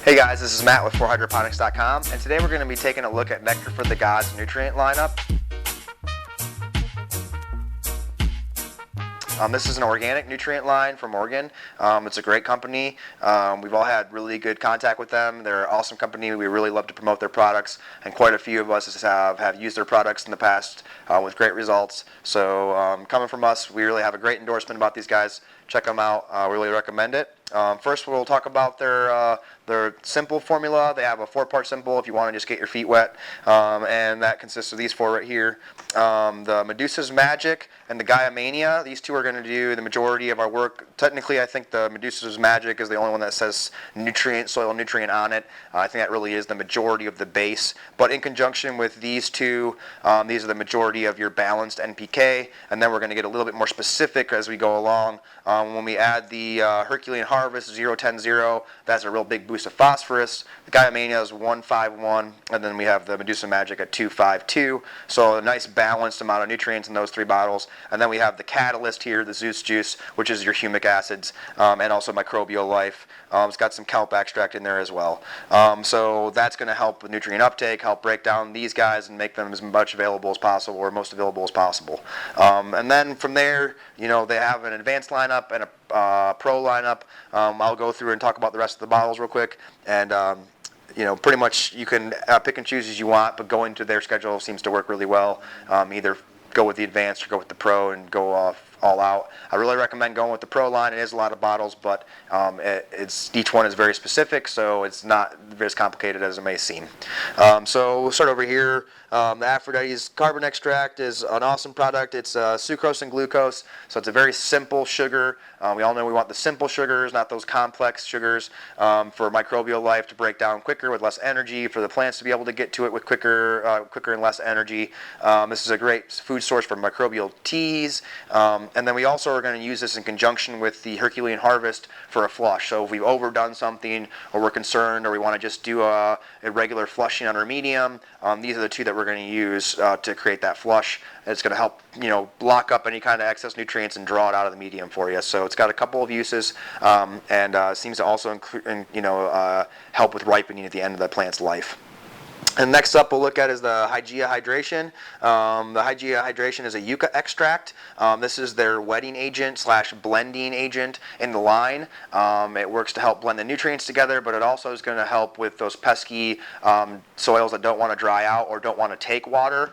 Hey guys, this is Matt with 4hydroponics.com, and today we're going to be taking a look at Nectar for the Gods nutrient lineup. This is an organic nutrient line from Oregon. It's a great company. We've all had really good contact with them. They're an awesome company. We really love to promote their products, and quite a few of us have used their products in the past with great results. So coming from us, we really have a great endorsement about these guys. Check them out. We really recommend it. First, we'll talk about their simple formula. They have a 4-part simple if you want to just get your feet wet, and that consists of these 4 right here. The Medusa's Magic and the Gaia Mania. These 2 are going to do the majority of our work. Technically, I think the Medusa's Magic is the only one that says soil nutrient on it. I think that really is the majority of the base. But in conjunction with these 2, these are the majority of your balanced NPK, and then we're going to get a little bit more specific as we go along. When we add the Herculean Harvest 0-10-0, that's a real big boost of phosphorus. The Gaia Mania is 1-5-1, and then we have the Medusa Magic at 2-5-2. So a nice balanced amount of nutrients in those 3 bottles. And then we have the Catalyst here, the Zeus Juice, which is your humic acids, and also microbial life. It's got some kelp extract in there as well. So that's going to help with nutrient uptake, help break down these guys and make them as much available as possible, or most available as possible. And then from there, they have an advanced lineup and a pro lineup. I'll go through and talk about the rest of the bottles real quick. And pretty much you can pick and choose as you want, but going to their schedule seems to work really well. Either go with the advanced or go with the pro and go off all out. I really recommend going with the pro line. It is a lot of bottles, but each one is very specific, so it's not as complicated as it may seem. So we'll start over here. The Aphrodites Carbon extract is an awesome product. It's sucrose and glucose, so it's a very simple sugar. We all know we want the simple sugars, not those complex sugars, for microbial life to break down quicker with less energy, for the plants to be able to get to it with quicker and less energy. This is a great food source for microbial teas. And then we also are going to use this in conjunction with the Herculean Harvest for a flush. So if we've overdone something, or we're concerned, or we want to just do a regular flushing on our medium, these are the 2 that we're going to use to create that flush. It's going to help, block up any kind of excess nutrients and draw it out of the medium for you. So it's got a couple of uses, and seems to also help with ripening at the end of the plant's life. And next up we'll look at is the Hygeia Hydration. The Hygeia Hydration is a yucca extract. This is their wetting agent / blending agent in the line. It works to help blend the nutrients together, but it also is going to help with those pesky soils that don't want to dry out or don't want to take water.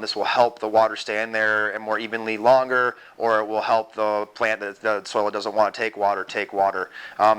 This will help the water stay in there and more evenly longer, or it will help the plant, the soil that doesn't want to take water.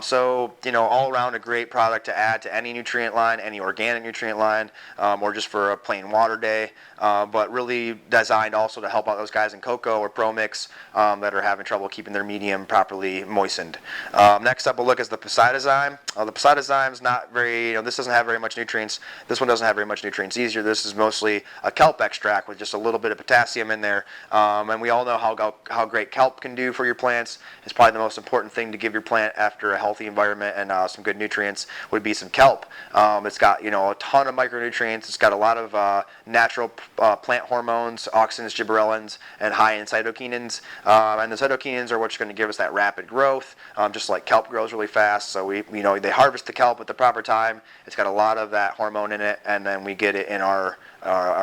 So all around a great product to add to any nutrient line, any organic nutrient line, or just for a plain water day, but really designed also to help out those guys in cocoa or pro mix that are having trouble keeping their medium properly moistened. Next up we'll look at the Positazyme. The Positazyme is not very, this doesn't have very much nutrients. This one doesn't have very much nutrients either. This is mostly a kelp extract with just a little bit of potassium in there, and we all know how great kelp can do for your plants. It's probably the most important thing to give your plant after a healthy environment and some good nutrients would be some kelp. It's got a ton of micronutrients. It's got a lot of natural plant hormones, auxins, gibberellins, and high in cytokinins. And the cytokinins are what's going to give us that rapid growth, just like kelp grows really fast. So they harvest the kelp at the proper time. It's got a lot of that hormone in it, and then we get it in our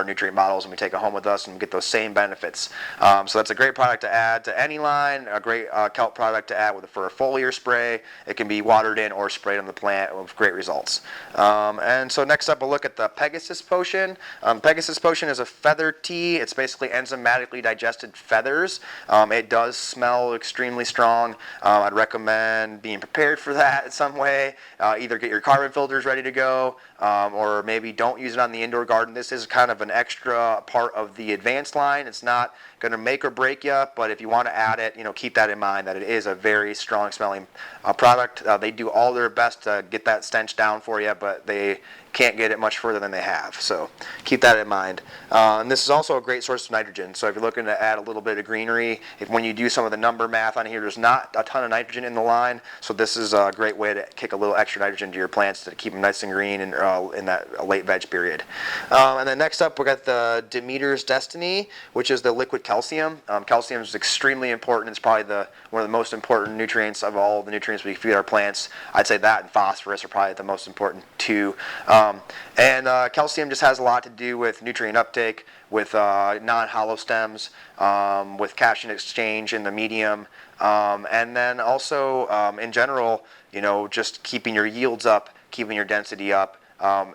nutrient bottles, and we take it home with us and get those same benefits. So that's a great product to add to any line, a great kelp product to add for a foliar spray. It can be watered in or sprayed on the plant with great results. And so next up we'll look at the Pegasus Potion. Pegasus Potion is a feather tea. It's basically enzymatically digested feathers. It does smell extremely strong. I'd recommend being prepared for that in some way. Either get your carbon filters ready to go, or maybe don't use it on the indoor garden. This is kind of an extra part of the advanced line. It's not going to make or break you, but if you want to add it, keep that in mind that it is a very strong smelling product. They do all their best to get that stench down for you, but they can't get it much further than they have. So keep that in mind. And this is also a great source of nitrogen. So if you're looking to add a little bit of greenery, when you do some of the number math on here, there's not a ton of nitrogen in the line. So this is a great way to kick a little extra nitrogen to your plants to keep them nice and green in that late veg period. And then next up, we got the Demeters Destiny, which is the liquid calcium. Calcium is extremely important. It's probably one of the most important nutrients of all the nutrients we feed our plants. I'd say that and phosphorus are probably the most important too. Calcium just has a lot to do with nutrient uptake, with non-hollow stems, with cation exchange in the medium, and then also in general, just keeping your yields up, keeping your density up,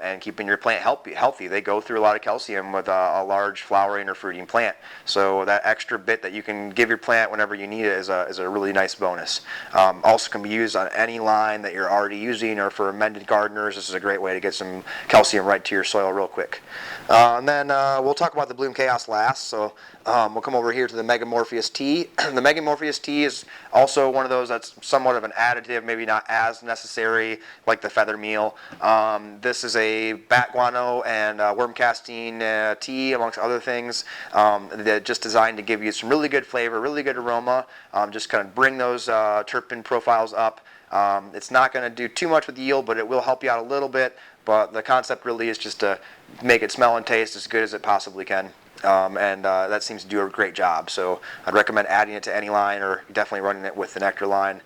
and keeping your plant healthy. They go through a lot of calcium with a large flowering or fruiting plant. So that extra bit that you can give your plant whenever you need it is a really nice bonus. Also can be used on any line that you're already using, or for amended gardeners. This is a great way to get some calcium right to your soil real quick. And then we'll talk about the Bloom Chaos last. So we'll come over here to the Mega Morpheus tea. The Mega Morpheus tea is also one of those that's somewhat of an additive, maybe not as necessary like the feather meal. This is a bat guano and worm casting tea, amongst other things, that just designed to give you some really good flavor, really good aroma, just kind of bring those terpene profiles up. It's not going to do too much with the yield, but it will help you out a little bit. But the concept really is just to make it smell and taste as good as it possibly can. That seems to do a great job. So I'd recommend adding it to any line, or definitely running it with the Nectar line.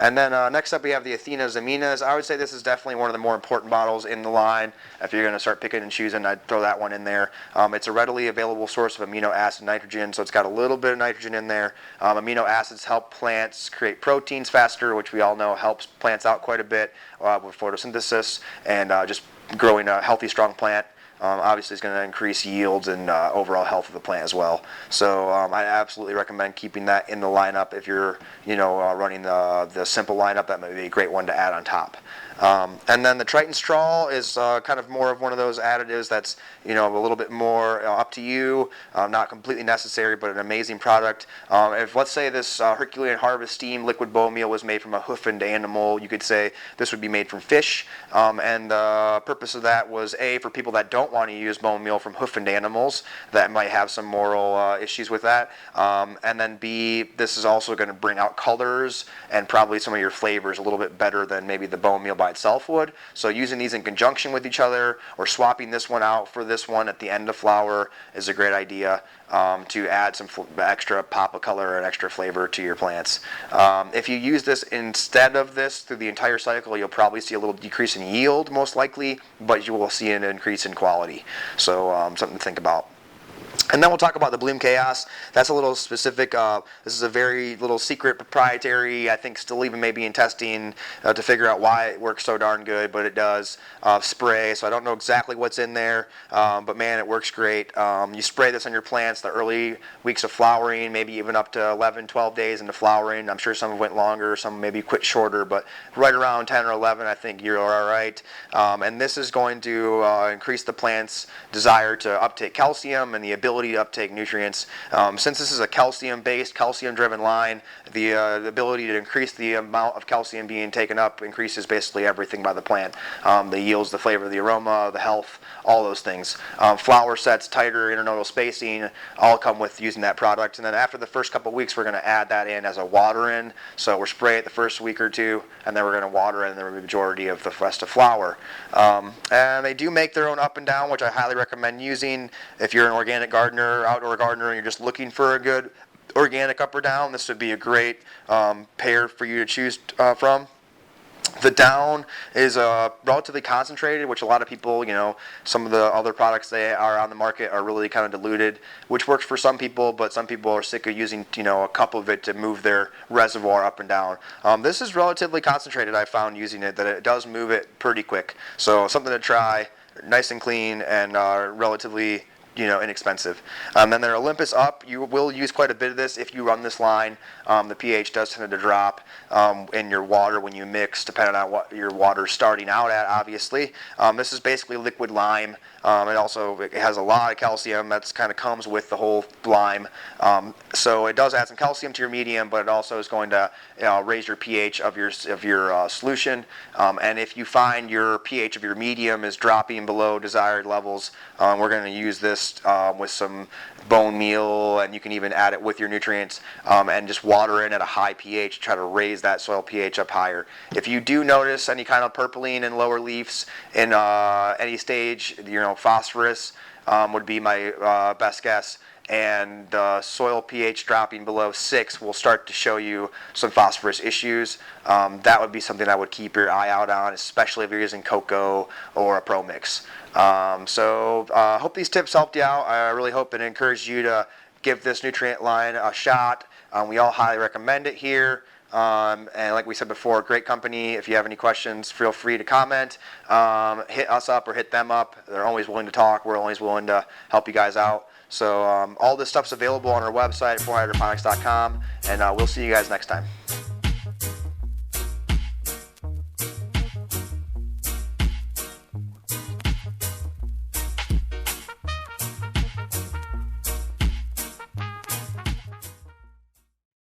And then next up we have the Athena's Aminas. I would say this is definitely one of the more important bottles in the line. If you're going to start picking and choosing, I'd throw that one in there. It's a readily available source of amino acid nitrogen, so it's got a little bit of nitrogen in there. Amino acids help plants create proteins faster, which we all know helps plants out quite a bit with photosynthesis and just growing a healthy, strong plant. Obviously, it's going to increase yields and overall health of the plant as well. So I absolutely recommend keeping that in the lineup. If you're, running the simple lineup, that might be a great one to add on top. And then the Triton Straw is kind of more of one of those additives that's, a little bit more up to you, not completely necessary, but an amazing product. If, let's say, this Herculean Harvest Steam liquid bone meal was made from a hoofed animal, you could say this would be made from fish. And the purpose of that was, A, for people that don't want to use bone meal from hoofed animals that might have some moral issues with that. And then B, this is also going to bring out colors and probably some of your flavors a little bit better than maybe the bone meal by itself would. So using these in conjunction with each other, or swapping this one out for this one at the end of flower, is a great idea to add some extra pop of color and extra flavor to your plants. If you use this instead of this through the entire cycle, you'll probably see a little decrease in yield, most likely, but you will see an increase in quality. So something to think about. And then we'll talk about the Bloom Chaos. That's a little specific. This is a very little secret proprietary, I think still even maybe in testing to figure out why it works so darn good, but it does spray. So I don't know exactly what's in there, but man, it works great. You spray this on your plants the early weeks of flowering, maybe even up to 11, 12 days into flowering. I'm sure some went longer, some maybe quit shorter, but right around 10 or 11, I think you're all right. And this is going to increase the plant's desire to uptake calcium and the ability to uptake nutrients. Since this is a calcium-based, calcium-driven line, the ability to increase the amount of calcium being taken up increases basically everything by the plant. The yields, the flavor, the aroma, the health, all those things. Flower sets, tighter internodal spacing, all come with using that product. And then after the first couple of weeks, we're going to add that in as a water-in. So we're spray it the first week or two, and then we're going to water in the majority of the rest of flower. And they do make their own up and down, which I highly recommend using. If you're an organic gardener, outdoor gardener, and you're just looking for a good organic up or down, this would be a great pair for you to choose from. The down is relatively concentrated, which a lot of people, some of the other products they are on the market are really kind of diluted, which works for some people, but some people are sick of using, a cup of it to move their reservoir up and down. This is relatively concentrated, I found using it, that it does move it pretty quick. So something to try, nice and clean, and relatively inexpensive. Then their Olympus Up, you will use quite a bit of this if you run this line. The pH does tend to drop in your water when you mix, depending on what your water's starting out at, obviously. This is basically liquid lime. It has a lot of calcium that kind of comes with the whole lime. So it does add some calcium to your medium, but it also is going to raise your pH of your solution. And if you find your pH of your medium is dropping below desired levels, we're going to use this with some bone meal, and you can even add it with your nutrients and just water in at a high pH to try to raise that soil pH up higher. If you do notice any kind of purpling in lower leaves in any stage, phosphorus would be my best guess. and soil pH dropping below 6 will start to show you some phosphorus issues. That would be something I would keep your eye out on, especially if you're using cocoa or a pro mix. So hope these tips helped you out. I really hope it encouraged you to give this nutrient line a shot. We all highly recommend it here. And like we said before, great company. If you have any questions, feel free to comment. Hit us up or hit them up. They're always willing to talk. We're always willing to help you guys out. So all this stuff's available on our website at 400hydroponics.com, and we'll see you guys next time.